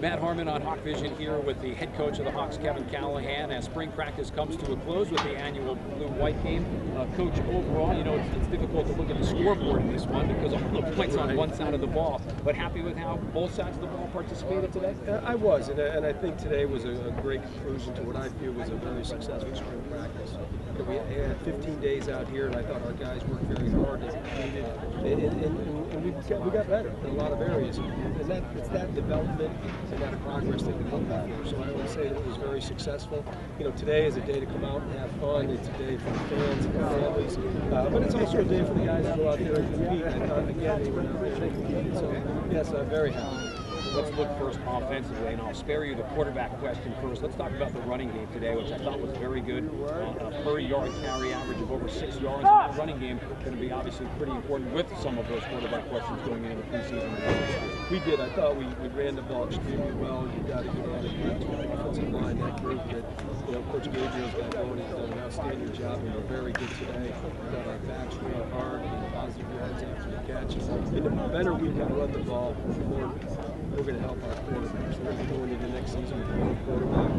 Matt Harmon on Hawk Vision here with the head coach of the Hawks, Kevin Callahan, as spring practice comes to a close with the annual blue-white game. Coach, overall, you know, it's difficult to look at the scoreboard in this one because all the points on one side of the ball, but happy with how both sides of the ball participated today? I was, and I think today was a great conclusion to what I feel was a very successful spring practice. We had 15 days out here, and I thought our guys worked very hard. They competed, and we got better in a lot of areas. And it's that development and that progress that we look for. So I would say that it was very successful. You know, today is a day to come out and have fun. It's a day for the fans and the families, but it's also a day for the guys to go out there and compete. I thought, again, they went out there and they competed. So yes, I'm very happy. Let's look first offensively, and I'll spare you the quarterback question first. Let's talk about the running game today, which I thought was very good. A per yard carry average of over 6 yards. And that running game going to be obviously pretty important with some of those quarterback questions going into the preseason. We did. I thought we ran the ball extremely well. You got to get out of the offensive line, that group that, you know, Coach Gabriel's got going. He's done an outstanding job, and we're very good today. We got our backs really hard, and positive yards after the catch. And the better we can run the ball, the more we're going to help our quarterbacks. We're going to be going into the next season with a quarterback,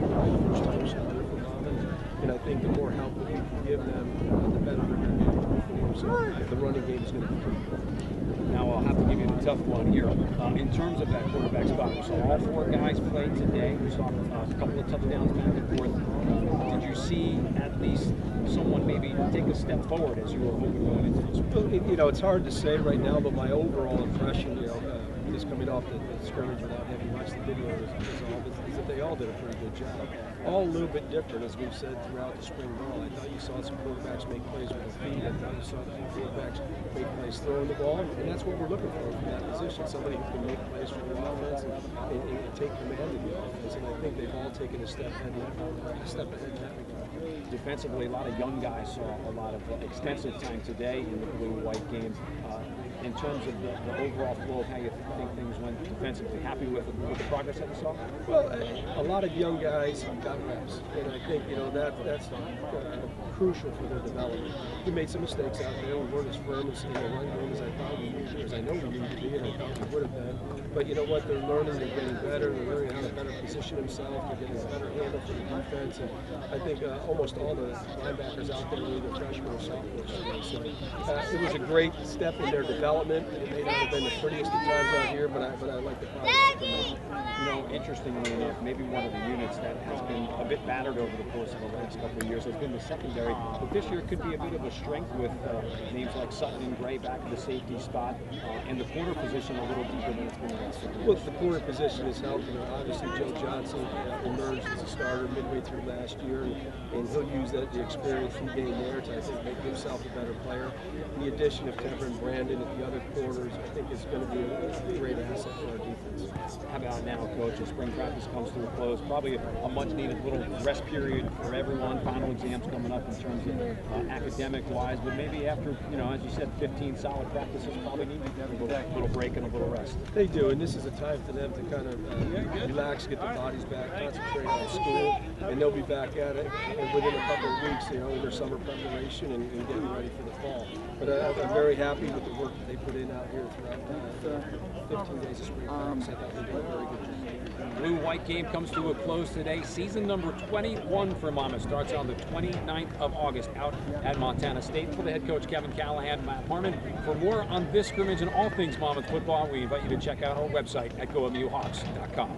first time starter for Monmouth. And I think the more help that we can give them, the better they're going to be able to perform. So the running game is going to be pretty important. Now I'll have to give you the tough one here. In terms of that quarterback spot, we saw all 4 guys play today. We saw a couple of touchdowns back and forth. Did you see at least someone maybe take a step forward as you were hoping going into this? Well, you know, it's hard to say right now, but my overall impression, you know, just coming off the scrimmage without having watched the video is that they all did a pretty good job. All a little bit different, as we've said throughout the spring ball. I thought you saw some quarterbacks make plays with their feet. I thought you saw some quarterbacks make plays throwing the ball, and that's what we're looking for from that position. Somebody who can make plays for the offense and take command of the offense. And I think they've all taken a step ahead in that regard. Defensively, a lot of young guys saw a lot of extensive time today in the blue-white game. In terms of the overall flow of how you think things went defensively, happy with the progress that you saw? Well, a lot of young guys got reps, and I think, you know, that's crucial for their development. We made some mistakes out there. We weren't as firm as in the run game as I thought we needed to, as I know we needed to be, and I thought we would have been. But you know what? They're learning. They're getting better. They're learning how to better position themselves. They're getting a better handle for the defense. And I think almost all the linebackers out there were either freshmen or sophomores today. So it was a great step in their development. It may not have been the prettiest of times out here, but I like the progress. You know, interestingly enough, maybe one of the units that has been a bit battered over the course of the last couple of years has been the secondary. But this year could be a bit of a strength with names like Sutton and Gray back at the safety spot, and the corner position a little deeper than it's been the last couple of years. Well, the corner position is helping. Obviously, Joe Johnson emerged as a starter midway through last year, and he'll use the experience he gained there to, I think, make himself a better player. And the addition of Tevin and Brandon at the other corners, I think, is going to be a great asset for our defense. How about now, Coach, as spring practice comes to a close, probably a much-needed little rest period for everyone. Final exams coming up in terms of academic-wise, but maybe after, you know, as you said, 15 solid practices, probably need a little break and a little rest. They do, and this is a time for them to kind of relax, get their bodies back, concentrate on school, and they'll be back at it within a couple of weeks, you know, in their summer preparation and getting ready for the fall. But I'm very happy with the work that they put in out here throughout 15 days of spring practice. I thought they did a very good job. Blue-white game comes to a close today. Season number 21 for Monmouth starts on the 29th of August out at Montana State. For the head coach, Kevin Callahan, Matt Harmon. For more on this scrimmage and all things Monmouth football, we invite you to check out our website at gomuhawks.com.